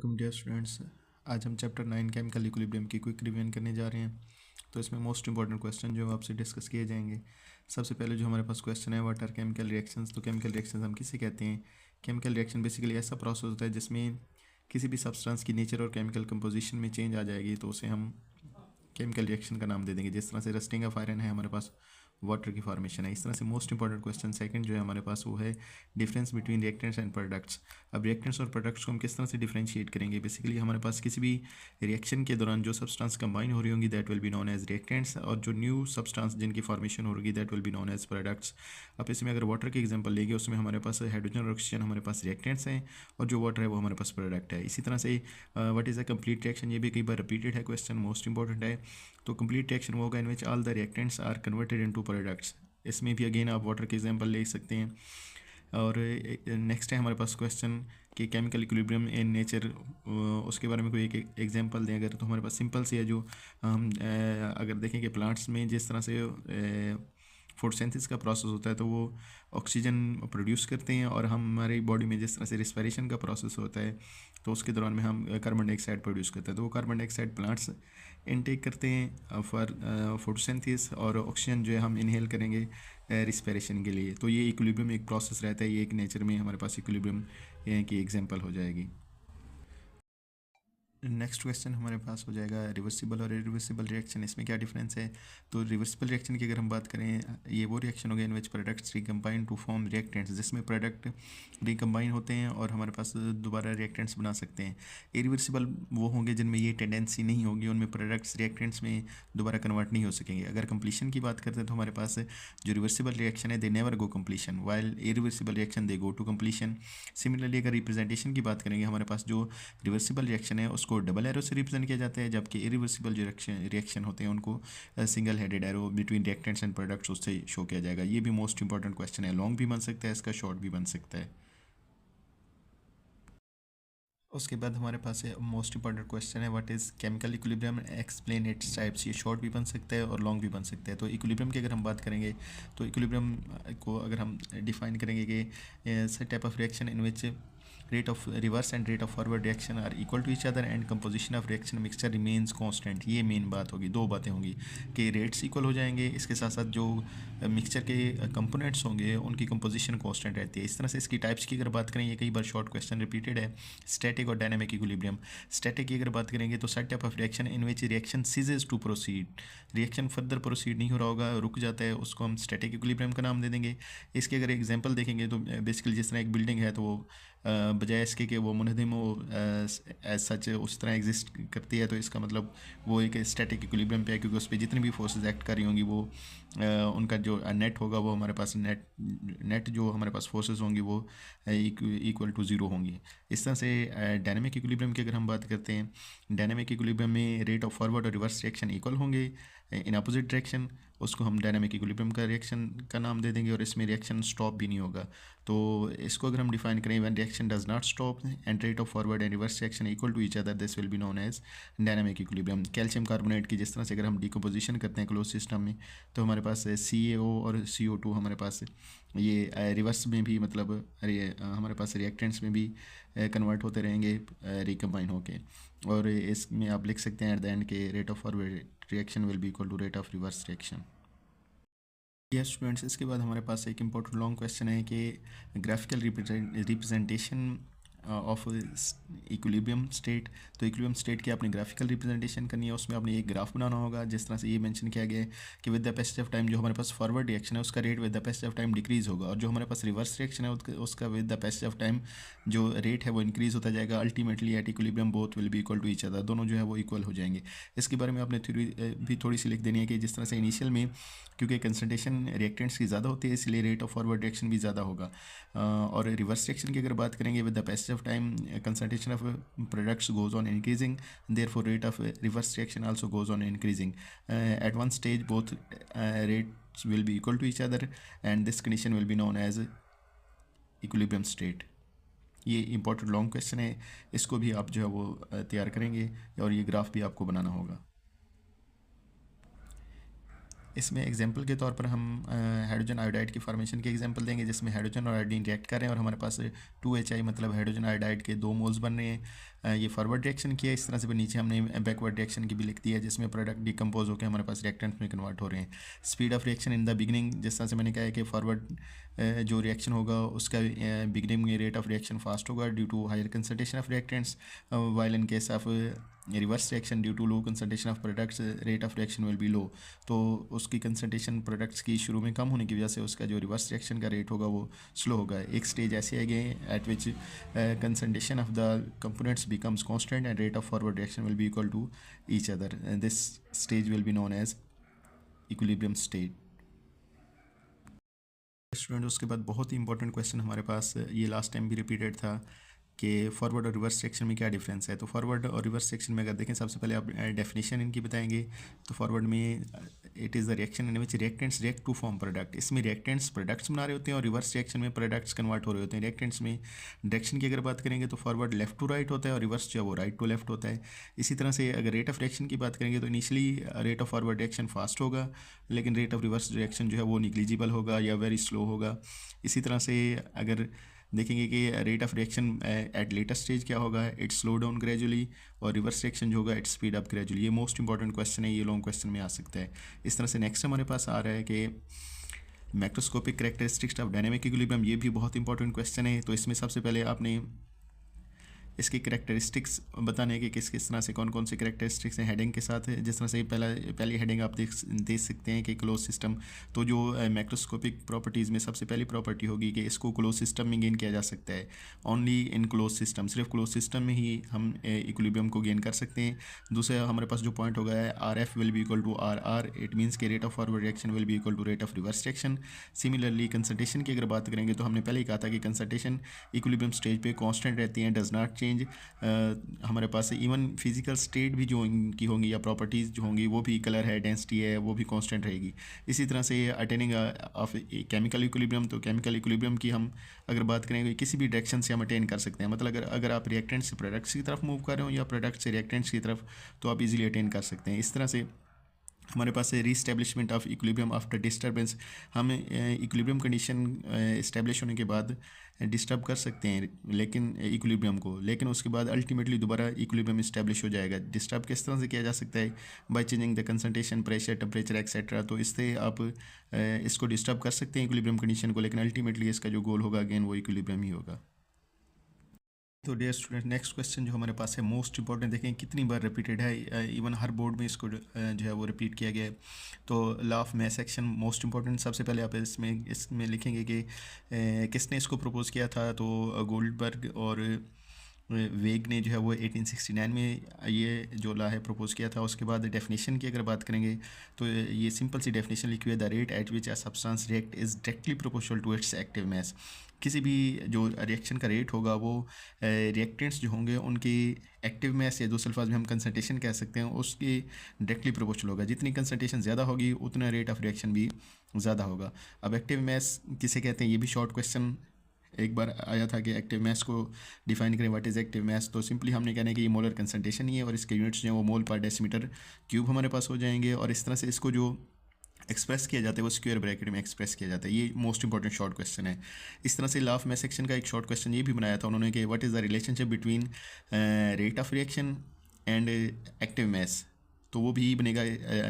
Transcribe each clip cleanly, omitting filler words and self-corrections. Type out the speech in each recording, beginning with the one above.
Welcome dear students. आज हम chapter 9 chemical equilibrium की क्विक रिवीजन करने जा रहे हैं। तो इसमें मोस्ट इंपॉर्टेंट क्वेश्चन जो आपसे डिस्कस किए जाएंगे। सबसे पहले जो हमारे पास क्वेश्चन है, व्हाट आर केमिकल रिएक्शंस। तो केमिकल रिएक्शंस हम किसे कहते हैं? केमिकल रिएक्शन बेसिकली ऐसा प्रोसेस होता है जिसमें किसी भी सब्सटेंस की नेचर और केमिकल कंपोजिशन में चेंज आ जाएगी, तो उसे हम केमिकल रिएक्शन का नाम दे देंगे। जिस तरह से रस्टिंग ऑफ आयरन है, हमारे पास वाटर की फॉर्मेशन है। इस तरह से मोस्ट इंपॉर्टेंट क्वेश्चन सेकंड जो है हमारे पास वो है difference between reactants and products. अब रिएक्टेंट्स और प्रोडक्ट्स को हम किस तरह से डिफरेंशिएट करेंगे? बेसिकली हमारे पास किसी भी रिएक्शन के दौरान जो सब्सटेंस कंबाइन हो रही होंगी that will be known as reactants, और जो न्यू सब्सटेंस जिनकी फॉर्मेशन होगी that will be known as products. अब इसमें अगर वाटर की एग्जांपल लेंगे, उसमें हमारे पास हाइड्रोजन और ऑक्सीजन हमारे पास रिएक्टेंट्स हैं, और जो वाटर है वो हमारे पास प्रोडक्ट है। इसी तरह से what is a complete reaction, ये भी कई बार रिपीटेड है क्वेश्चन, मोस्ट इंपॉर्टेंट है। तो कंप्लीट रिएक्शन वो होगा in which all the reactants are converted into products. इसमें भी अगेन आप वाटर के एग्जांपल ले सकते हैं। और नेक्स्ट है हमारे पास क्वेश्चन कि केमिकल इक्विलिब्रियम इन नेचर, उसके बारे में कोई एक एग्जांपल दें अगर, तो हमारे पास सिंपल सी है। जो हम अगर देखें कि प्लांट्स में जिस तरह से फोटोसिंथेसिस का प्रोसेस होता है तो वो ऑक्सीजन प्रोड्यूस करते हैं, और हमारी बॉडी में जिस तरह से रिस्पिरेशन का प्रोसेस होता है तो उसके दौरान में हम कार्बन डाइऑक्साइड प्रोड्यूस करते हैं। तो वो कार्बन डाइऑक्साइड प्लांट्स इनटेक करते हैं फॉर फोटोसिंथेसिस, और ऑक्सीजन जो है हम इनहेल करेंगे रिस्पिरेशन के लिए। तो ये इक्विलिब्रियम एक प्रोसेस रहता है, ये एक नेचर में हमारे पास इक्विलिब्रियम की एग्जांपल हो जाएगी। नेक्स्ट क्वेश्चन हमारे पास हो जाएगा रिवर्सिबल और इरिवर्सिबल रिएक्शन, इसमें क्या डिफरेंस है? तो रिवर्सिबल रिएक्शन की अगर हम बात करें, ये वो रिएक्शन हो गया in which products recombine to form reactants, जिसमें प्रोडक्ट रिकम्बाइन होते हैं और हमारे पास दोबारा रिएक्टेंट्स बना सकते हैं। इरिवर्सिबल वो होंगे जिनमें ये टेंडेंसी नहीं होगी, उनमें प्रोडक्ट्स रिएक्टेंट्स में दोबारा कन्वर्ट नहीं हो सकेंगे। अगर कंप्लीशन की बात करते हैं तो हमारे पास जो रिवर्सिबल रिएक्शन है they never go completion, while irreversible reaction they go to completion. Similarly अगर रिप्रेजेंटेशन की बात करेंगे, हमारे पास जो रिवर्सिबल रिएक्शन है उसको डबल एरो से रिप्रेजेंट किया जाता है, जबकि इरिवर्सिबल जो रिएक्शन होते हैं उनको single headed arrow between reactants and products उससे शो किया जाएगा। ये भी मोस्ट इंपॉर्टेंट क्वेश्चन है, लॉन्ग भी बन सकता है इसका, शॉर्ट भी बन सकता है। उसके बाद हमारे पास मोस्ट इंपॉर्टेंट क्वेश्चन है what is chemical equilibrium, explain its types. ये शॉर्ट भी बन सकता है और लॉन्ग भी बन सकता है। तो इक्विलिब्रियम की अगर हम बात करेंगे, तो इक्विलिब्रियम को अगर हम डिफाइन करेंगे कि सच type of reaction in which rate of reverse and rate of forward reaction are equal to each other and composition of reaction mixture remains constant। ये मेन बात होगी, दो बातें होंगी कि रेट्स इक्वल हो जाएंगे, इसके साथ साथ जो मिक्सचर के कंपोनेंट्स होंगे उनकी कंपोजिशन कांस्टेंट रहती है। इस तरह से इसकी टाइप्स की अगर बात करें, ये कई बार शॉर्ट क्वेश्चन रिपीटेड है। स्टैटिक और डायनामिक इक्विलिब्रियम। स्टैटिक की अगर बात करेंगे तो such type of reaction in which reaction ceases to proceed, reaction further proceed नहीं हो रहा होगा, रुक जाता है, उसको हम स्टैटिक इक्विलिब्रियम का नाम दे देंगे। इसके अगर एग्जांपल देखेंगे तो बेसिकली जिस तरह एक बिल्डिंग है तो वो बजाय इसके कि वो मुनहदिम हो एज सच उस तरह एग्जिस्ट करती है, तो इसका मतलब वो एक स्टैटिक इक्विलिब्रियम पे है, क्योंकि उस पर जितनी भी फोर्सेस एक्ट कर रही होंगी वो उनका जो नेट होगा वो हमारे पास नेट जो हमारे पास फोर्सेस होंगी वो इक्वल टू ज़ीरो होंगी। इस तरह से डायनामिक इक्विलिब्रियम की अगर हम बात करते हैं, डायनामिक इक्विलिब्रियम में रेट ऑफ फॉरवर्ड और रिवर्स रिएक्शन इक्वल होंगे इन अपोजिट डायरेक्शन, उसको हम डायनामिक इक्विलिब्रियम का रिएक्शन का नाम दे देंगे, और इसमें रिएक्शन स्टॉप भी नहीं होगा। तो इसको अगर हम डिफाइन करें, when reaction does not stop and rate of forward and reverse reaction equal to each other, this will be known as dynamic equilibrium. Calcium carbonate की जिस तरह से अगर हम डिकम्पोजिशन करते हैं क्लोज सिस्टम में, तो हमारे पास CaO और CO2 हमारे पास ये रिवर्स में भी मतलब हमारे पास रिएक्टेंट्स में भी कन्वर्ट होते रहेंगे रिकम्बाइन होके, और इसमें आप लिख सकते हैं एट द एंड के rate of forward reaction will be equal to rate of reverse reaction. Yes students, इसके बाद हमारे पास एक इम्पोर्टेंट लॉन्ग क्वेश्चन है कि graphical representation of equilibrium state. तो इक्विलिब्रियम स्टेट की आपने ग्राफिकल रिप्रेजेंटेशन करनी है, उसमें आपने एक ग्राफ बनाना होगा। जिस तरह से ये मेंशन किया गया है कि with the passage of time जो हमारे पास फॉरवर्ड रिएक्शन है उसका rate with the passage of time decrease होगा, और जो हमारे पास रिवर्स रिएक्शन है उसका with the passage of time जो रेट है वो इंक्रीज होता जाएगा। Ultimately at equilibrium both will be equal to each other, दोनों जो है वो इक्वल हो जाएंगे। इसके बारे में आपने थ्योरी भी थोड़ी सी लिख देनी है कि जिस तरह से इनिशियल में क्योंकि कंसंट्रेशन रिएक्टेंट्स की ज़्यादा होती है इसलिए रेट ऑफ फॉरवर्ड रिएक्शन भी ज़्यादा होगा, और रिवर्स रिएक्शन की अगर बात करेंगे with the passage of time concentration of products goes on increasing, therefore rate of reverse reaction also goes on increasing. At one stage both rates will be equal to each other and this condition will be known as equilibrium state। ये important long question है, इसको भी आप जो है वो तैयार करेंगे और ये ग्राफ भी आपको बनाना होगा। इसमें एग्जांपल के तौर पर हम हाइड्रोजन आयोडाइड की फॉर्मेशन की एग्जांपल देंगे, जिसमें हाइड्रोजन और आयोडीन रिएक्ट कर रहे हैं और हमारे पास 2HI मतलब हाइड्रोजन आयोडाइड के 2 मोल्स बन रहे हैं। ये फॉरवर्ड रिएक्शन किया इस तरह से, फिर नीचे हमने बैकवर्ड रिएक्शन की भी लिख दिया जिसमें प्रोडक्ट डिकम्पोज होकर हमारे पास रिएक्टेंट में कन्वर्ट हो रहे हैं। Speed of reaction in the beginning, जिस तरह से मैंने कहा है कि फॉरवर्ड जो रिएक्शन होगा उसका बिगिनिंग में रेट ऑफ रिएक्शन फास्ट होगा due to higher concentration of reactants, while in case of reverse reaction due to low concentration of products rate of reaction will be low. तो उसकी concentration products की शुरू में कम होने की वजह से उसका जो रिवर्स रिएक्शन का रेट होगा वो स्लो होगा। एक स्टेज ऐसी आएगी eight which concentration of the components becomes constant and rate of forward reaction will be equal to each other, and this stage will be known as equilibrium state। Student उसके बाद बहुत ही important question हमारे पास ये last time भी repeated था कि forward और reverse section में क्या डिफरेंस है। तो फॉरवर्ड और रिवर्स सेक्शन में अगर देखें, सबसे पहले आप डेफिनेशन इनकी बताएंगे। तो फॉरवर्ड में it is the reaction in which reactants react to form product, इसमें रिएक्टेंट्स प्रोडक्ट्स बना रहे होते हैं और रिवर्स रिएक्शन में प्रोडक्ट्स कन्वर्ट हो रहे होते हैं। रिएक्टेंट्स में डायरेक्शन की अगर बात करेंगे तो फॉरवर्ड लेफ्ट टू राइट होता है और रिवर्स जो है वो राइट टू लेफ्ट होता है। इसी तरह से अगर रेट ऑफ रिएक्शन की बात करेंगे तो initially rate of forward reaction fast होगा, लेकिन रेट ऑफ रिवर्स रिएक्शन जो है वो निग्लिजिबल होगा या वेरी स्लो होगा। इसी तरह से अगर देखेंगे कि rate of reaction at later stage क्या होगा, इट स्लो डाउन ग्रेजुअली, और रिवर्स रिएक्शन जो होगा इट स्पीड अप ग्रेजुअली। ये मोस्ट इंपॉर्टेंट क्वेश्चन है, ये लॉन्ग क्वेश्चन में आ सकता है। इस तरह से नेक्स्ट हमारे पास आ रहा है कि macroscopic characteristics of dynamic equilibrium, ये भी बहुत इंपॉर्टेंट क्वेश्चन है। तो इसमें सबसे पहले आपने इसकी करेक्टरिस्टिक्स बताने के किस किस तरह से कौन कौन से करेक्टरिस्टिक्स हैं हेडिंग के साथ है। जिस तरह से पहली हेडिंग आप देख सकते हैं कि क्लोज सिस्टम, तो जो मैक्रोस्कोपिक प्रॉपर्टीज़ में सबसे पहली प्रॉपर्टी होगी कि इसको क्लोज सिस्टम में गेन किया जा सकता है। ओनली इन क्लोज सिस्टम, सिर्फ क्लोज सिस्टम में ही हम इक्विलिब्रियम को गेन कर सकते हैं। दूसरा हमारे पास जो पॉइंट होगा है R F will be equal to R R, it means के rate of forward reaction will be equal to rate of reverse reaction. Similarly concentration की अगर बात करेंगे तो हमने पहले ही कहा था कि कंसंट्रेशन इक्विलिब्रियम स्टेज पे कांस्टेंट रहती हैं, डज नॉट चेंज। हमारे पास इवन फिजिकल स्टेट भी जो इनकी होंगी या प्रॉपर्टीज़ जो होंगी वो भी, कलर है, डेंसिटी है, वो भी कांस्टेंट रहेगी। इसी तरह से अटेनिंग ऑफ केमिकल इक्विलिब्रियम, तो केमिकल इक्विलिब्रियम की हम अगर बात करेंगे किसी भी डायरेक्शन से हम अटेन कर सकते हैं। मतलब अगर आप रिएक्टेंट से प्रोडक्ट्स की तरफ मूव कर रहे हो या प्रोडक्ट से रिएक्टेंट्स की तरफ, तो आप इजीली अटेन कर सकते हैं। इस तरह से हमारे पास है रीस्टेब्लिशमेंट ऑफ इक्विलिब्रियम आफ्टर डिस्टर्बेंस। हम इक्विलिब्रियम कंडीशन इस्टेब्लिश होने के बाद डिस्टर्ब कर सकते हैं लेकिन इक्विलिब्रियम को, लेकिन उसके बाद अल्टीमेटली दोबारा इक्विलिब्रियम इस्टेब्लिश हो जाएगा। डिस्टर्ब किस तरह से किया जा सकता है, by changing the concentration, pressure, temperature etcetera. तो इससे आप इसको डिस्टर्ब कर सकते हैं इक्विलिब्रियम कंडीशन को, लेकिन अल्टीमेटली इसका जो गोल होगा अगेन वो इक्विलिब्रियम ही होगा। तो डियर स्टूडेंट, नेक्स्ट क्वेश्चन जो हमारे पास है मोस्ट इंपॉर्टेंट, देखें कितनी बार रिपीटेड है, इवन हर बोर्ड में इसको जो है वो रिपीट किया गया है। तो law of mass action most important, सबसे पहले आप इसमें लिखेंगे कि किसने इसको प्रपोज किया था। तो गोल्डबर्ग और वेग ने जो है वो 1869 में ये जो लॉ है प्रपोज किया था। उसके बाद डेफिनेशन की अगर बात करेंगे तो ये सिंपल सी डेफिनेशन लिखी हुई है, the rate at which a substance react is directly proportional to its active mass. किसी भी जो रिएक्शन का रेट होगा वो रिएक्टेंट्स जो होंगे उनकी एक्टिव मैस, या दूसरे अल्फाज में हम कंसंट्रेशन कह सकते हैं, उसकी डायरेक्टली प्रोपोर्शनल होगा। जितनी कंसंट्रेशन ज़्यादा होगी उतना रेट ऑफ रिएक्शन भी ज़्यादा होगा। अब एक्टिव मैस किसे कहते हैं, ये भी शॉर्ट क्वेश्चन एक बार आया था कि एक्टिव मैस को डिफाइन करें, व्हाट इज़ एक्टिव मैस। तो सिंपली हमने कहना है कि ये मोलर कंसंट्रेशन ही है और इसके यूनिट्स जो हैं वो मोल पर डेसीमीटर क्यूब हमारे पास हो जाएंगे। और इस तरह से इसको जो एक्सप्रेस किया जाता है वो स्क्वायर ब्रैकेट में एक्सप्रेस किया जाता है। ये मोस्ट इंपॉर्टेंट शॉर्ट क्वेश्चन है। इस तरह से लॉ ऑफ मैस सेक्शन का एक शॉर्ट क्वेश्चन ये भी बनाया था उन्होंने कि what is the relationship between rate of reaction and active mass. तो वो भी बनेगा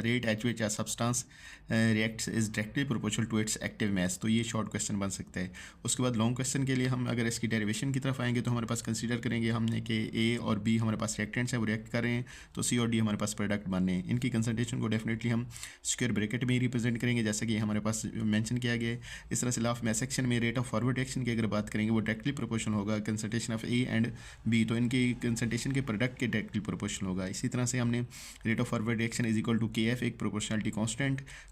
rate at which substance reacts is directly proportional to its active mass. तो ये शॉर्ट क्वेश्चन बन सकता है। उसके बाद लॉन्ग क्वेश्चन के लिए हम अगर इसकी डेरिवेशन की तरफ आएंगे तो हमारे पास कंसीडर करेंगे हमने कि ए और बी हमारे पास रिएक्टेंट्स हैं, वो रिएक्ट कर रहे हैं, तो सी और डी हमारे पास प्रोडक्ट बन रहे हैं। इनकी कंसंट्रेशन को डेफिनेटली हम स्क्वायर ब्रैकेट में ही रिप्रेजेंट करेंगे जैसे कि हमारे पास मेंशन किया गया है। इस तरह से लॉ ऑफ मैस सेक्शन में रेट ऑफ फॉरवर्ड रिएक्शन की अगर बात करेंगे वो डायरेक्टली प्रोपोर्शनल होगा concentration of A and B, तो इनकी कंसंट्रेशन के प्रोडक्ट के डायरेक्टली प्रोपोर्शनल होगा। इसी तरह से हमने rate of forward reaction is equal to K F, एक proportionality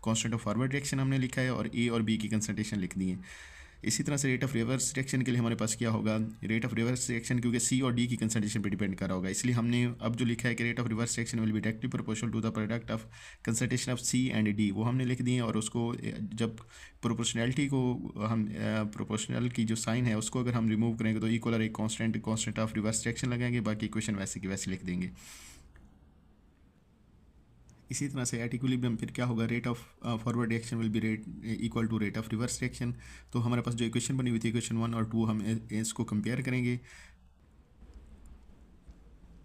constant of forward reaction हमने लिखा है और ए और बी की कंसंट्रेशन लिख दी है। इसी तरह से रेट ऑफ रिवर्स रिएक्शन के लिए हमारे पास क्या होगा, रेट ऑफ रिवर्स रिएक्शन क्योंकि सी और डी की कंसंट्रेशन पर डिपेंड कर रहा होगा, इसलिए हमने अब जो लिखा है कि rate of reverse reaction will be directly proportional to the product of concentration of C and D, वो हमने लिख दिए। और उसको जब प्रोपोर्शनैलिटी को हम प्रोपोर्शनल की जो साइन है उसको अगर हम रिमूव करेंगे तो इक्वल और एक कांस्टेंट ऑफ रिवर्स रिएक्शन लगाएंगे, बाकी इक्वेशन वैसे की वैसे लिख देंगे। इसी तरह से एट इक्विलिब्रियम फिर क्या होगा, rate of forward reaction will be rate equal to rate of reverse reaction. तो हमारे पास जो इक्वेशन बनी हुई थी इक्वेशन 1 और 2 हम इसको कंपेयर करेंगे।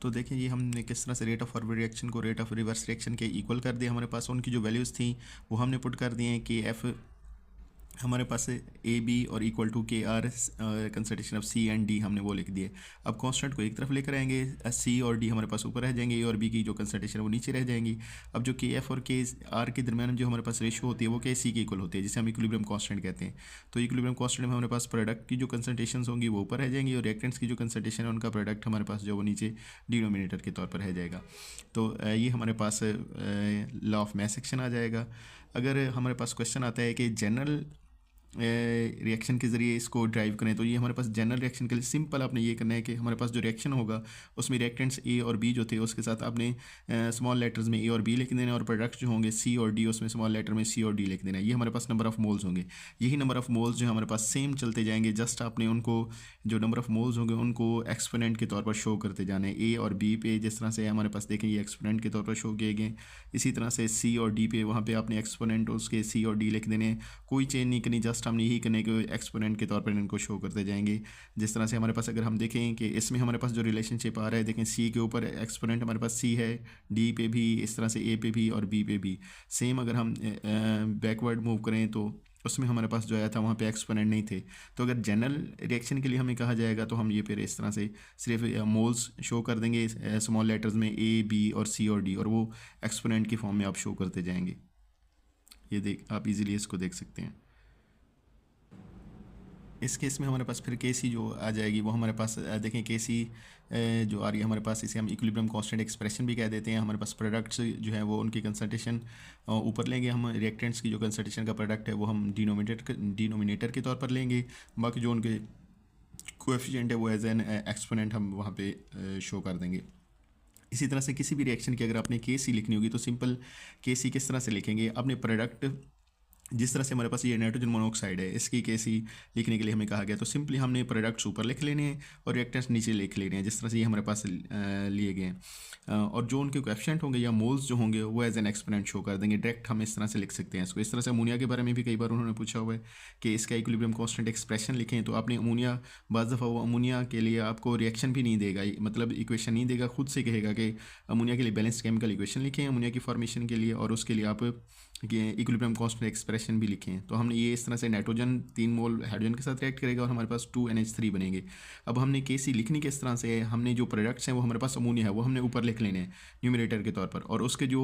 तो देखिए ये हमने किस तरह से रेट ऑफ फॉरवर्ड रिएक्शन को रेट ऑफ रिवर्स रिएक्शन के इक्वल कर दिया। हमारे पास उनकी जो वैल्यूज़ थी वो हमने पुट कर दिए हैं कि एफ हमारे पास ए बी और equal to K R concentration of C and D हमने वो लिख दिए। अब कांस्टेंट को एक तरफ लेकर आएंगे, सी और डी हमारे पास ऊपर रह जाएंगे, ए और बी की जो कंसंट्रेशन है वो नीचे रह जाएंगी। अब जो के एफ और के आर के दरमियान जो हमारे पास रेशियो होती है वो के सी के इक्वल होती है, जिसे हम इक्विलिब्रियम कांस्टेंट कहते हैं। तो इक्विलिब्रियम कांस्टेंट में हमारे पास प्रोडक्ट की जो कंसंट्रेशन होंगी वो ऊपर रह जाएंगी और रिएक्टेंट्स की जो कंसंट्रेशन है उनका प्रोडक्ट हमारे पास जो वो नीचे डिनोमिनेटर के तौर पर रह जाएगा। तो ये हमारे पास लॉ ऑफ मैथ सेक्शन आ जाएगा। अगर हमारे पास क्वेश्चन आता है कि जनरल रिएक्शन के ज़रिए इसको ड्राइव करें, तो ये हमारे पास जनरल रिएक्शन के लिए सिंपल आपने ये करना है कि हमारे पास जो रिएक्शन होगा उसमें रिएक्टेंट्स ए और बी जो थे उसके साथ आपने स्मॉल लेटर्स में ए और बी लिख देना है और प्रोडक्ट्स जो होंगे सी और डी उसमें स्मॉल लेटर में सी और डी लिख देना है। ये हमारे पास नंबर ऑफ़ मोल्स होंगे। यही नंबर ऑफ़ मोल्स जो हमारे पास सेम चलते जाएंगे, जस्ट आपने उनको जो नंबर ऑफ़ मोल्स होंगे उनको एक्सपोनेंट के तौर पर शो करते जाना है। ए और बी पे जिस तरह से हमारे पास देखें ये एक्सपोनेंट के तौर पर शो किए गए, इसी तरह से सी और डी पे वहाँ पे आपने एक्सपोनेंट उसके सी और डी लिख देने हैं। कोई चेंज नहीं करनी, जस्ट हमने यही करने के एक्सपोनेंट के तौर पर इनको शो करते जाएंगे। जिस तरह से हमारे पास अगर हम देखें कि इसमें हमारे पास जो रिलेशनशिप आ रहा है, देखें सी के ऊपर एक्सपोनेंट हमारे पास सी है, डी पे भी इस तरह से, ए पे भी और बी पे भी सेम। अगर हम बैकवर्ड मूव करें तो उसमें हमारे पास जो आया था वहाँ पे एक्सपोनेंट नहीं थे। तो अगर जनरल रिएक्शन के लिए हमें कहा जाएगा तो हम ये फिर इस तरह से सिर्फ मोल्स शो कर देंगे स्मॉल लेटर्स में ए बी और सी और डी, और वो एक्सपोनेंट की फॉर्म में आप शो करते जाएंगे। ये देख आप इजीली इसको देख सकते हैं। इस केस में हमारे पास फिर के सी जो आ जाएगी वो हमारे पास देखें के सी जो आ रही है हमारे पास, इसे हम इक्विलिब्रियम कांस्टेंट एक्सप्रेशन भी कह देते हैं। हमारे पास प्रोडक्ट्स जो है वो उनकी कंसंट्रेशन ऊपर लेंगे, हम रिएक्टेंट्स की जो कंसंट्रेशन का प्रोडक्ट है वो हम डिनोमिनेटर के तौर पर लेंगे, बाकी जो उनके कोएफिशिएंट है वो एज एन एक्सपोनेंट हम वहाँ पे शो कर देंगे। इसी तरह से किसी भी रिएक्शन की अगर आपने के सी लिखनी होगी तो सिंपल के सी किस तरह से लिखेंगे, अपने प्रोडक्ट जिस तरह से हमारे पास ये नाइट्रोजन मोनोऑक्साइड है इसकी केसी लिखने के लिए हमें कहा गया, तो सिंपली हमने प्रोडक्ट्स ऊपर लिख लेने हैं और रिएक्टेंट्स नीचे लिख लेने हैं, जिस तरह से ये हमारे पास लिए गए हैं। और जो उनके कोएफिशिएंट होंगे या मोल्स जो होंगे वो एज एन एक्सपोनेंट शो कर देंगे। डायरेक्ट हम इस तरह से लिख सकते हैं इसको। इस तरह से अमोनिया के बारे में भी कई बार उन्होंने पूछा हुआ है कि इसका इक्विलिब्रियम कांस्टेंट एक्सप्रेशन लिखें, तो आपने अमोनिया बाज़ दफ़ा वो अमोनिया के लिए आपको रिएक्शन भी नहीं देगा, मतलब इक्वेशन नहीं देगा, खुद से कहेगा कि अमोनिया के लिए बैलेंस केमिकल इक्वेशन लिखें अमोनिया की फॉर्मेशन के लिए, और उसके लिए आप इक्विलिब्रियम कांस्टेंट एक्सप्रेशन भी लिखें। तो हमने ये इस तरह से नाइट्रोजन 3 मोल हाइड्रोजन के साथ रिएक्ट करेगा और हमारे पास 2NH3 बनेंगे। अब हमने केसी लिखनी किस तरह से है, हमने जो प्रोडक्ट्स हैं वो हमारे पास अमोनिया है वो हमने ऊपर लिख लेने हैं न्यूमरेटर के तौर पर, और उसके जो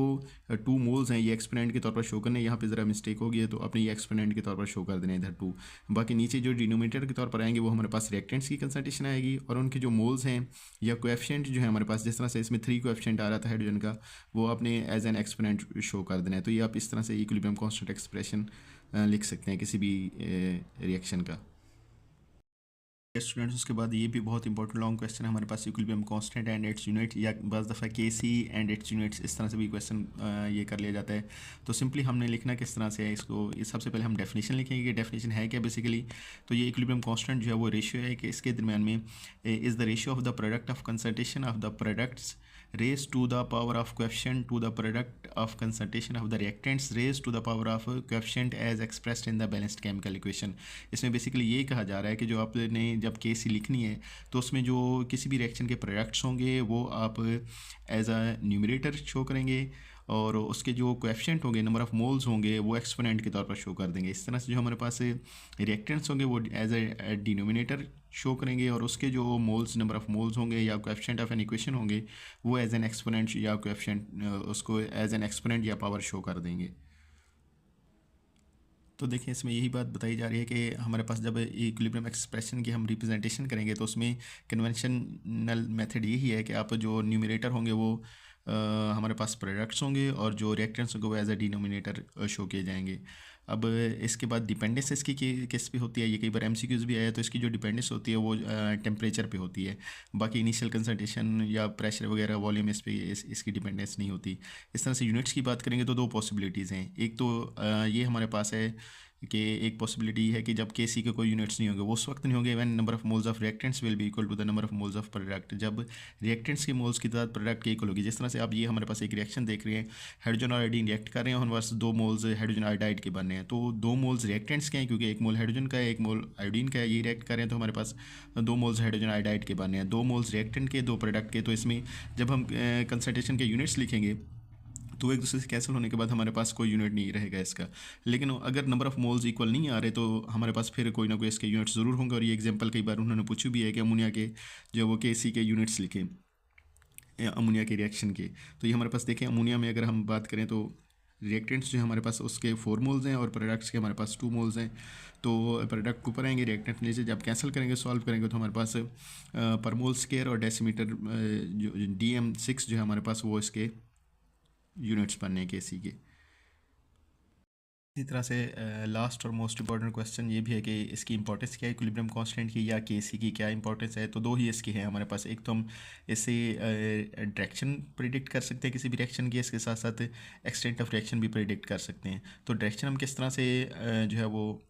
2 मोल्स हैं ये एक्सपोनेंट के तौर पर शो करने। यहाँ पे ज़रा मिस्टेक हो गई है तो अपने ये एक्सपोनेंट के तौर पर शो कर देने इधर 2। बाकी नीचे जो डिनोमिनेटर के तौर पर आएंगे वो हमारे पास रिएक्टेंट्स की कंसंट्रेशन आएगी, और उनके जो मोल्स हैं या कोएफिशिएंट जो है हमारे पास, जिस तरह से इसमें 3 कोएफिशिएंट आ रहा था हाइड्रोजन का, वो आपने एज एन एक्सपोनेंट शो कर देना है। तो ये आप इस तरह से इक्विलिब्रियम कांस्टेंट एक्सप्रेशन लिख सकते हैं किसी भी रिएक्शन का। स्टूडेंट्स उसके बाद ये भी बहुत इंपॉर्टेंट लॉन्ग क्वेश्चन है हमारे पास, equilibrium constant and its unit, या बस दफ़ा के सी एंड इट्स यूनिट्स, इस तरह से भी क्वेश्चन ये कर लिया जाता है। तो सिंपली हमने लिखना किस तरह से है इसको, ये सबसे पहले हम डेफिनेशन लिखेंगे कि डेफिनेशन है क्या बेसिकली। तो ये इक्विलिब्रियम कांस्टेंट जो है वो रेशियो है कि इसके दरमियान में is the ratio of the product of concentration of the products raised to the power of coefficient to the product of concentration of the reactants raised to the power of coefficient as expressed in the balanced chemical equation। इसमें basically ये कहा जा रहा है कि जो आपने जब केसी लिखनी है तो उसमें जो किसी भी रिएक्शन के प्रोडक्ट्स होंगे वो आप एज अ न्यूमरेटर शो करेंगे, और उसके जो कोएफिशिएंट होंगे नंबर ऑफ़ मोल्स होंगे वो एक्सपोनेंट के तौर पर शो कर देंगे। इस तरह से जो हमारे पास रिएक्टेंट्स होंगे वो एज ए डिनोमिनेटर शो करेंगे, और उसके जो मोल्स नंबर ऑफ़ मोल्स होंगे या कोएफिशिएंट ऑफ एन इक्वेशन होंगे वो एज एन एक्सपोनेंट या कोएफिशिएंट उसको एज एन एक्सपोनेंट या पावर शो कर देंगे। तो देखिए इसमें यही बात बताई जा रही है कि हमारे पास जब इक्विलिब्रियम एक्सप्रेशन की हम रिप्रेजेंटेशन करेंगे तो उसमें कन्वेंशनल मेथड यही है कि आप जो न्यूमरेटर होंगे वो हमारे पास प्रोडक्ट्स होंगे और जो रिएक्टेंट्स होंगे वो एज ए डिनोमिनेटर शो किए जाएंगे। अब इसके बाद डिपेंडेंस इसकी किस पे होती है, ये कई बार एमसीक्यूज भी आया, तो इसकी जो डिपेंडेंस होती है वो टेम्परेचर पे होती है। बाकी इनिशियल कंसंट्रेशन या प्रेशर वगैरह वॉल्यूम इस पे इसकी डिपेंडेंस नहीं होती। इस तरह से यूनिट्स की बात करेंगे तो 2 पॉसिबिलिटीज़ हैं। एक तो ये हमारे पास है कि एक पॉसिबिलिटी है कि जब के सी के कोई यूनिट्स नहीं होंगे, वो उस वक्त नहीं होंगे when number of moles of reactants will be equal to the number of moles of product, जब रिएक्टेंट्स की मोल्स की तादाद प्रोडक्ट के इक्वल होगी। जिस तरह से आप ये हमारे पास एक रिएक्शन देख रहे हैं, हाइड्रोजन और आयोडीन रिएक्ट कर रहे हैं, हमारे पास 2 मोल्स हाइड्रोजन आयोडाइड के बनने हैं, तो 2 मोल्स रिएक्टेंट्स के हैं क्योंकि 1 मोल हाइड्रोजन का है, 1 मोल आयोडीन का है, ये रिएक्ट कर रहे हैं, तो हमारे पास 2 मोल्स हाइड्रोजन आयोडाइड के बनने हैं, 2 मोल्स रिएक्टेंट के, 2 प्रोडक्ट के। तो इसमें जब हम कंसंट्रेशन के यूनिट्स लिखेंगे तो एक दूसरे से कैंसिल होने के बाद हमारे पास कोई यूनिट नहीं रहेगा इसका। लेकिन अगर नंबर ऑफ मोल्स इक्वल नहीं आ रहे तो हमारे पास फिर कोई ना कोई इसके यूनिट्स ज़रूर होंगे। और ये एग्जांपल कई बार उन्होंने पूछी भी है कि अमोनिया के जो वो के सी के यूनिट्स लिखे अमोनिया के रिएक्शन के। तो ये हमारे पास देखें, अमोनिया में अगर हम बात करें तो रिएक्टेंट्स जो हमारे पास उसके 4 मोल्स हैं और प्रोडक्ट्स के हमारे पास 2 मोल्स हैं। तो प्रोडक्ट ऊपर आएंगे, रिएक्टेंट नीचे, जब कैंसिल करेंगे सॉल्व करेंगे तो हमारे पास पर मोल स्क्वायर और डेसीमीटर जो DM6 जो है हमारे पास वो इसके यूनिट्स बनने के सी के। इसी तरह से लास्ट और मोस्ट इंपॉर्टेंट क्वेश्चन ये भी है कि इसकी इंपॉर्टेंस क्या है इक्विलिब्रियम कांस्टेंट की या के सी की क्या इंपॉर्टेंस है। तो 2 ही इसकी है हमारे पास। एक तो हम इससे डायरेक्शन प्रिडिक्ट कर सकते हैं किसी भी रिएक्शन की, इसके साथ साथ एक्सटेंट ऑफ रिएक्शन भी प्रिडिक्ट कर सकते हैं। तो डायरेक्शन हम किस तरह से जो है वो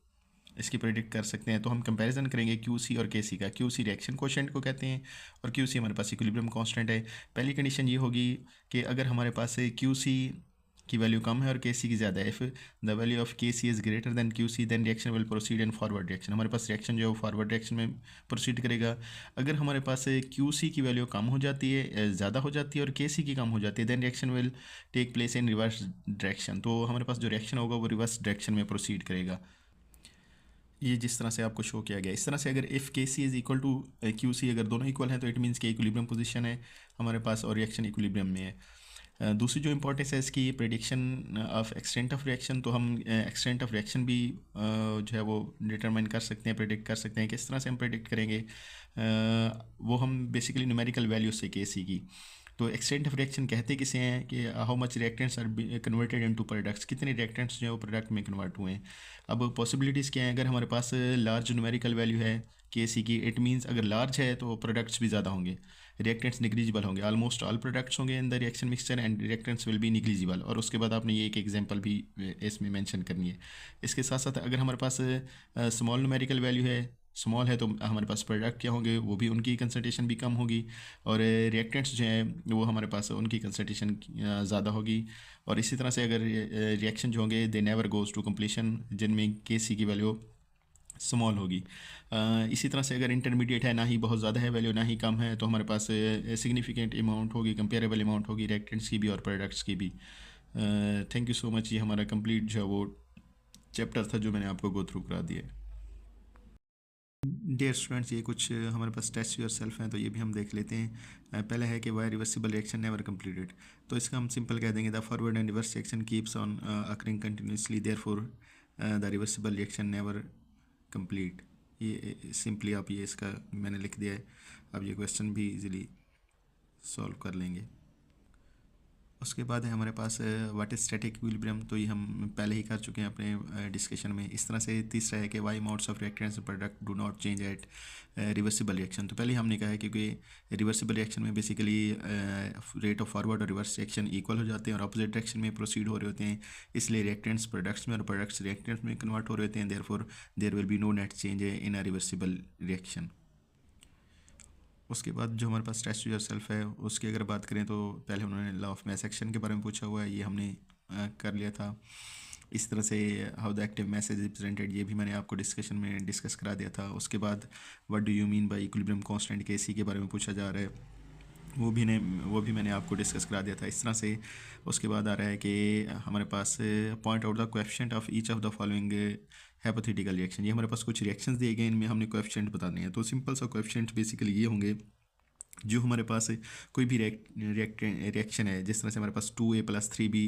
इसकी प्रेडिक्ट कर सकते हैं, तो हम कंपैरिजन करेंगे QC और KC का। QC रिएक्शन कोशेंट को कहते हैं और QC हमारे पास इक्विलिब्रियम कांस्टेंट है। पहली कंडीशन ये होगी कि अगर हमारे पास QC की वैल्यू कम है और KC की ज़्यादा है, if the value of KC is greater than QC then reaction will proceed in forward reaction. हमारे पास रिएक्शन जो है वो फॉरवर्ड रिएक्शन में प्रोसीड करेगा। अगर हमारे पास QC की वैल्यू कम हो जाती है, ज़्यादा हो जाती है और KC की कम हो जाती है, then reaction will take place in reverse direction. तो हमारे पास जो रिएक्शन होगा वो रिवर्स डायरेक्शन में प्रोसीड करेगा। ये जिस तरह से आपको शो किया गया, इस तरह से अगर इफ़ के सी इज़ इक्वल टू QC, अगर दोनों इक्वल हैं तो इट मीन्स के इक्विलिब्रियम पोजीशन है हमारे पास और रिएक्शन इक्विलिब्रियम में है। दूसरी जो इंपॉर्टेंस है इसकी prediction of extent of reaction. तो हम एक्सटेंट ऑफ रिएक्शन भी जो है वो डिटरमाइन कर सकते हैं, प्रेडिक्ट कर सकते हैं। किस तरह से हम प्रेडिक्ट करेंगे, वो हम बेसिकली न्यूमेरिकल वैल्यू से KC की। तो एक्सटेंट ऑफ रिएक्शन कहते किसे हैं कि how much reactants are converted into products, कितने रिएक्टेंट्स जो है वो प्रोडक्ट में कन्वर्ट हुए हैं। अब पॉसिबिलिटीज़ क्या हैं, अगर हमारे पास लार्ज न्यूमेरिकल वैल्यू है KC की, इट मीन्स अगर लार्ज है तो प्रोडक्ट्स भी ज़्यादा होंगे, रिएक्टेंट्स निग्लिजिबल होंगे, ऑलमोस्ट ऑल प्रोडक्ट्स होंगे in the reaction mixture and reactants will B negligible. और उसके बाद आपने ये एक एग्जांपल भी इसमें मेंशन करनी है। इसके साथ साथ अगर हमारे पास स्मॉल न्यूमेरिकल वैल्यू है, स्मॉल है, तो हमारे पास प्रोडक्ट क्या होंगे, वो भी उनकी कंसंट्रेशन भी कम होगी और रिएक्टेंट्स जो हैं वो हमारे पास उनकी कंसंट्रेशन ज़्यादा होगी। और इसी तरह से अगर रिएक्शन जो होंगे they never goes to completion, जिनमें KC की वैल्यू स्मॉल होगी। इसी तरह से अगर इंटरमीडिएट है, ना ही बहुत ज़्यादा है वैल्यू ना ही कम है, तो हमारे पास सिग्निफिकेंट अमाउंट होगी, कंपेरेबल अमाउंट होगी रिएक्टेंट्स की भी और प्रोडक्ट्स की भी। Thank you so much. ये हमारा कंप्लीट जो है वो चैप्टर था जो मैंने आपको गो थ्रू करा दिया। डियर स्टूडेंट्स, ये कुछ हमारे पास टेस्ट योर सेल्फ हैं, तो ये भी हम देख लेते हैं। पहला है कि why reversible reaction never completed. तो इसका हम सिंपल कह देंगे the forward and reverse reaction keeps on occurring continuously, therefore the reversible reaction never complete. ये सिंपली आप ये इसका मैंने लिख दिया है, अब ये क्वेश्चन भी इजीली सॉल्व कर लेंगे। उसके बाद है हमारे पास व्हाट इज स्टैटिक इक्विलिब्रियम। तो ये हम पहले ही कर चुके हैं अपने डिस्कशन में। इस तरह से तीसरा है कि why modes of reactants product do not change at reversible reaction. तो पहले हमने कहा है क्योंकि रिवर्सिबल रिएक्शन में बेसिकली रेट ऑफ फॉरवर्ड और रिवर्स रिएक्शन इक्वल हो जाते हैं और अपोजिट डायरेक्शन में प्रोसीड हो रहे होते हैं, इसलिए रिएक्टेंट्स प्रोडक्ट्स में और प्रोडक्ट्स रिएक्टेंट्स में कन्वर्ट हो रहे होते हैं, therefore there will be no net change in a reversible reaction. उसके बाद जो हमारे पास टेस्ट योर सेल्फ है उसकी अगर बात करें तो पहले उन्होंने लॉ ऑफ मास एक्शन के बारे में पूछा हुआ है, ये हमने कर लिया था। इस तरह से how the active mass is represented, ये भी मैंने आपको डिस्कशन में डिस्कस करा दिया था। उसके बाद what do you mean by equilibrium constant KC के बारे में पूछा जा रहा है, वो भी मैंने आपको डिस्कस करा दिया था। इस तरह से उसके बाद आ रहा है कि हमारे पास point out the coefficient of each of the following hypothetical reaction. ये हमारे पास कुछ रिएक्शंस दिए गए, इनमें हमने कोएफिशिएंट बताने हैं। तो सिंपल सा कोएफिशिएंट बेसिकली ये होंगे, जो हमारे पास कोई भी रिएक्शन है, जिस तरह से हमारे पास 2A + 3B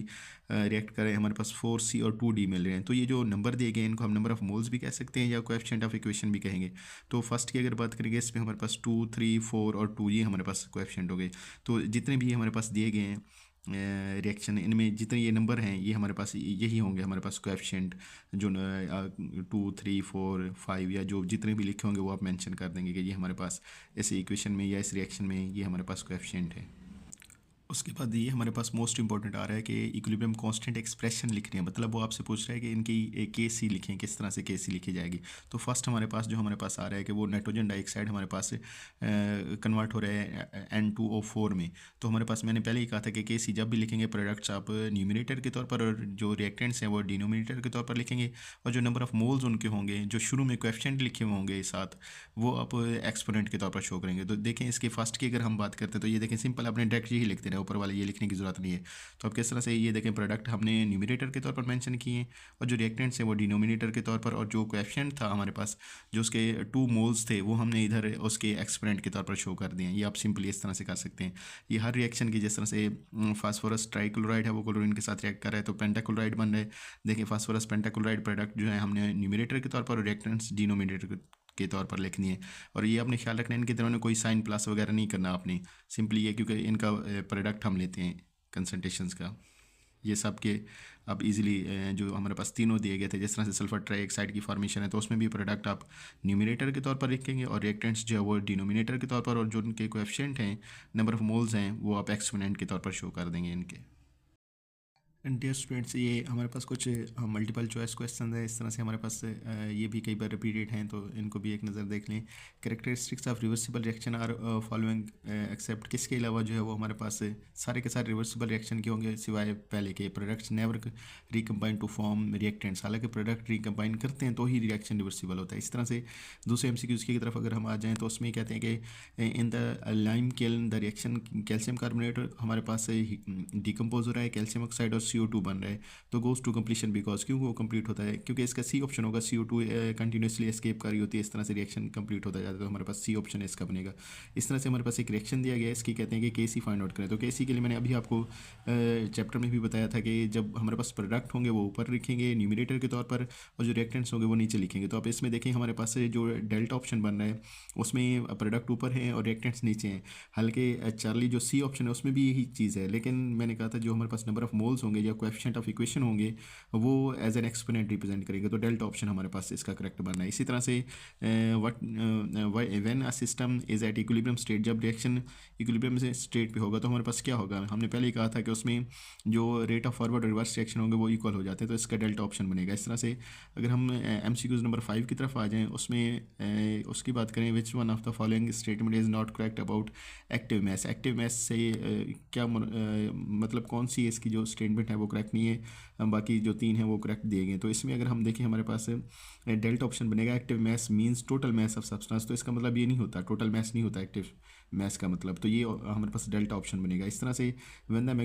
रिएक्ट करें, हमारे पास 4C और 2D मिल रहे हैं, तो ये जो नंबर दिए गए इनको हम नंबर ऑफ मोल्स भी कह सकते हैं या कोएफिशिएंट ऑफ इक्वेशन भी कहेंगे। तो फर्स्ट की अगर बात करेंगे इसमें हमारे पास 2, 3, 4 और 2 ये हमारे पास कोएफिशिएंट हो गए। तो जितने भी हमारे पास दिए गए हैं रिएक्शन, इनमें जितने ये नंबर हैं ये हमारे पास यही होंगे हमारे पास कोएफिशिएंट, जो 2, 3, 4, 5 या जो जितने भी लिखे होंगे वो आप मेंशन कर देंगे कि ये हमारे पास इस इक्वेशन में या इस रिएक्शन में ये हमारे पास कोएफिशिएंट है। उसके बाद ये हमारे पास मोस्ट इंपॉर्टेंट आ रहा है कि इक्विलिब्रियम कांस्टेंट एक्सप्रेशन लिखनी है, मतलब वो आपसे पूछ रहा है कि इनकी के सी लिखें, किस तरह से के सी लिखी जाएगी। तो फर्स्ट हमारे पास जो हमारे पास आ रहा है कि वो नाइट्रोजन डाइऑक्साइड हमारे पास कन्वर्ट हो रहा है N2O4 में। तो हमारे पास मैंने पहले ही कहा था कि के सी जब भी लिखेंगे प्रोडक्ट्स आप न्यूमिनेटर के तौर पर, और जो रिएक्टेंट्स हैं वो डिनोमिनेटर के तौर पर लिखेंगे, और जो नंबर ऑफ मोल्स उनके होंगे जो शुरू में कोएफिशिएंट लिखे हुए होंगे साथ, वो आप एक्सपोनेंट के तौर पर शो करेंगे। तो देखें इसके फर्स्ट की अगर हम बात करते हैं तो ये देखें सिंपल, आपने डायरेक्ट यही लिखते रहे, ऊपर वाले ये लिखने की ज़रूरत नहीं है। तो अब किस तरह से ये देखें प्रोडक्ट हमने न्यूमिनेटर के तौर पर मेंशन किए हैं, और जो रिएक्टेंट्स हैं वो डिनोमिनेटर के तौर पर, और जो कोएफिशिएंट था हमारे पास जो उसके 2 मोल्स थे वो हमने इधर उसके एक्सपोनेंट के तौर पर शो कर दिए हैं। ये आप सिंपली इस तरह से कर सकते हैं। ये हर रिएक्शन की, जिस तरह से फास्फोरस ट्राइक्लोराइड है वो क्लोरीन के साथ रिएक्ट कर रहा है तो पेंटाक्लोराइड बन रहा है। देखिए फास्फोरस पेंटाक्लोराइड प्रोडक्ट जो है हमने न्यूमिनेटर के तौर पर और रिएक्टेंट्स डिनोमिनेटर के तौर पर लिखनी है। और ये आपने ख्याल रखना है, इनके दरमियान कोई साइन प्लस वगैरह नहीं करना आपने, सिंपली ये क्योंकि इनका प्रोडक्ट हम लेते हैं कंसंट्रेशंस का। ये सब के आप इजीली जो हमारे पास तीनों दिए गए थे, जिस तरह से सल्फर ट्राइऑक्साइड की फॉर्मेशन है तो उसमें भी प्रोडक्ट आप न्यूमिनेटर के तौर पर लिखेंगे, और रिएक्टेंट्स जो है वो डिनोमिनेटर के तौर पर, और जो उनके कोएफिशिएंट हैं नंबर ऑफ मोल्स हैं वो आप एक्सपोनेंट के तौर पर शो कर देंगे इनके। डियर स्टूडेंट्स, ये हमारे पास कुछ मल्टीपल चॉइस क्वेश्चन है, इस तरह से हमारे पास ये भी कई बार रिपीटेड हैं तो इनको भी एक नज़र देख लें। Characteristics of reversible reaction are following except, किसके अलावा जो है वो हमारे पास सारे के सारे रिवर्सिबल रिएक्शन के होंगे सिवाय पहले के। Products never recombine to form reactants, हालांकि प्रोडक्ट रिकम्बाइन करते हैं तो ही रिएक्शन रिवर्सिबल होता है। इस तरह से दूसरे MCQs की तरफ अगर हम आ जाएँ तो उसमें कहते हैं कि in the lime kiln the reaction calcium carbonate हमारे पास डिकम्पोज हो रहा है, कैल्शियम ऑक्साइड और CO2 बन रहा है, तो गोज टू कंप्लीशन बिकॉज, क्यों वो कंप्लीट होता है क्योंकि इसका सी ऑप्शन होगा। CO2 कंटिन्यूसली एस्केप कर रही होती है, इस तरह से रिएक्शन कंप्लीट होता जाता है, तो हमारे पास सी ऑप्शन इसका बनेगा। इस तरह से हमारे पास एक रिएक्शन दिया गया है, इसकी कहते हैं कि KC फाइंड आउट करें। तो KC के लिए मैंने अभी आपको चैप्टर में भी बताया था कि जब हमारे पास प्रोडक्ट होंगे वो ऊपर लिखेंगे न्यूमिनेटर के तौर पर, और जो रिएक्टेंट्स होंगे वो नीचे लिखेंगे। तो आप इसमें देखें हमारे पास जो डेल्टा ऑप्शन बन रहा है उसमें प्रोडक्ट ऊपर है और रिएक्टेंट्स नीचे हैं। हालांकि चार्ली जो सी ऑप्शन है उसमें भी यही चीज़ है, लेकिन मैंने कहा था जो हमारे पास नंबर ऑफ मोल्स होंगे या कोएफिशिएंट ऑफ इक्वेशन होंगे वो एज एन एक्सपोनेंट रिप्रेजेंट करेंगे, तो डेल्टा ऑप्शन हमारे पास इसका करेक्ट बनना है। इसी तरह से what when a system is at equilibrium state, जब रिएक्शन इक्विलिब्रियम से स्टेट पे होगा तो हमारे पास क्या होगा, हमने पहले ही कहा था कि उसमें जो रेट ऑफ फॉरवर्ड और रिवर्स रिएक्शन होंगे वो इक्वल हो जाते हैं, तो इसका डेल्टा ऑप्शन बनेगा। इस तरह से अगर हम MCQs नंबर 5 की तरफ आ जाएँ उसमें उसकी बात करें, which one of the following statement is not correct about active mass. Active mass से क्या मतलब कौन सी इसकी जो स्टेटमेंट है वो करेक्ट नहीं है, बाकी जो 3 हैं वो करेक्ट दिए गए। तो इसमें अगर हम देखें हमारे पास डेल्टा ऑप्शन बनेगा, active mass means total mass of substance, तो इसका मतलब ये नहीं होता, टोटल मैस नहीं होता एक्टिव मैस का मतलब, तो ये हमारे पास डेल्टा ऑप्शन बनेगा। इस तरह से when the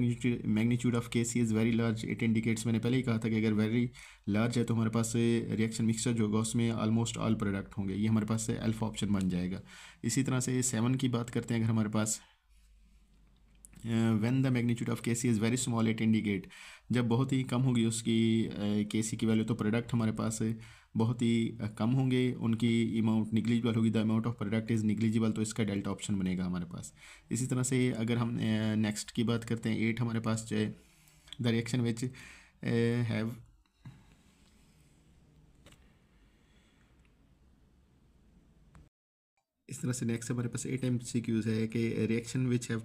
magnitude of KC is very large it indicates, मैंने पहले ही कहा था कि अगर वेरी लार्ज है तो हमारे पास रिएक्शन मिक्सचर जो होगा उसमें ऑलमोस्ट ऑल प्रोडक्ट होंगे, ये हमारे पास अल्फा ऑप्शन बन जाएगा। इसी तरह से 7 की बात करते हैं, अगर हमारे पास when the magnitude of KC is very small it indicate, जब बहुत ही कम होगी उसकी KC की वैल्यू तो प्रोडक्ट हमारे पास बहुत ही कम होंगे, उनकी अमाउंट निग्लिजिबल होगी, the amount of product is negligible, तो इसका डेल्टा ऑप्शन बनेगा हमारे पास। इसी तरह से अगर हम नेक्स्ट की बात करते हैं 8 हमारे पास जो है द रिएक्शन विच हैव इस तरह से नेक्स्ट हमारे पास 8 MCQs है कि reaction which have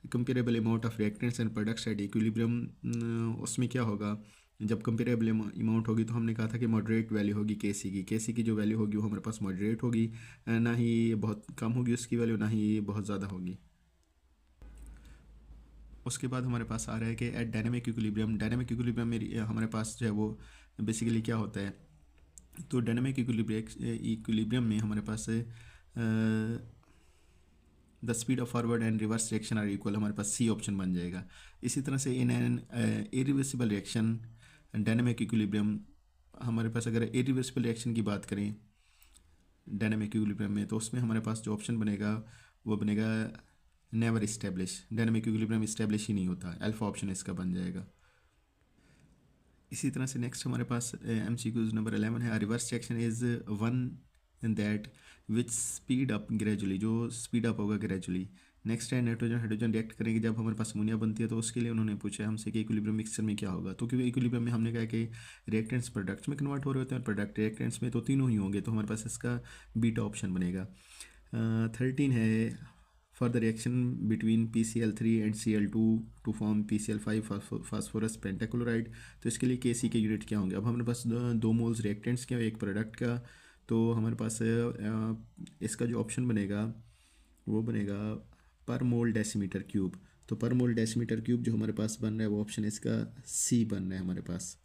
comparable amount of reactants and products at equilibrium, उसमें क्या होगा जब कंपेरेबल अमाउंट होगी तो हमने कहा था कि मॉडरेट वैल्यू होगी KC की जो वैल्यू होगी वो हमारे पास मॉडरेट होगी, ना ही बहुत कम होगी उसकी वैल्यू ना ही बहुत ज़्यादा होगी। उसके बाद हमारे पास आ रहा है कि एट डायनेमिक इक्विलिब्रियम में हमारे पास जो है वो बेसिकली क्या होता है, तो डायनेमिक इक्विलिब्रियम में हमारे पास the speed of forward and reverse reaction are equal, हमारे पास सी ऑप्शन बन जाएगा। इसी तरह से in an irreversible reaction dynamic equilibrium, हमारे पास अगर इरिवर्सिबल रिएक्शन की बात करें डायनेमिक इक्विलिब्रियम में तो उसमें हमारे पास जो ऑप्शन बनेगा वो बनेगा never establish, dynamic equilibrium establish ही नहीं होता, अल्फा ऑप्शन इसका बन जाएगा। इसी तरह से नेक्स्ट हमारे पास MCQs नंबर 11 है, reverse reaction is one in that which speed up gradually, जो स्पीड अप होगा ग्रेजुअली। नेक्स्ट है नाइट्रोजन हाइड्रोजन रिएक्ट करेंगे जब हमारे पास अमोनिया बनती है, तो उसके लिए उन्होंने पूछा हमसे कि इक्विलिब्रियम मिक्सचर में क्या होगा, तो क्योंकि इक्विलिब्रियम में हमने कहा कि रिएक्टेंट्स प्रोडक्ट्स में कन्वर्ट हो रहे होते हैं और प्रोडक्ट रिएक्टेंट्स में, तो तीनों ही होंगे, तो हमारे पास इसका बीटा ऑप्शन बनेगा। 13 है for the reaction between PCl3 and Cl2 to form PCl5 phosphorus pentachloride. तो इसके लिए Kc के यूनिट क्या होंगे? अब हमारे पास दो मोल्स रिएक्टेंट्स के एक प्रोडक्ट का, तो हमारे पास इसका जो ऑप्शन बनेगा वो बनेगा पर मोल डेसीमीटर क्यूब। तो पर मोल डेसीमीटर क्यूब जो हमारे पास बन रहा है वो ऑप्शन इसका सी बन रहा है हमारे पास।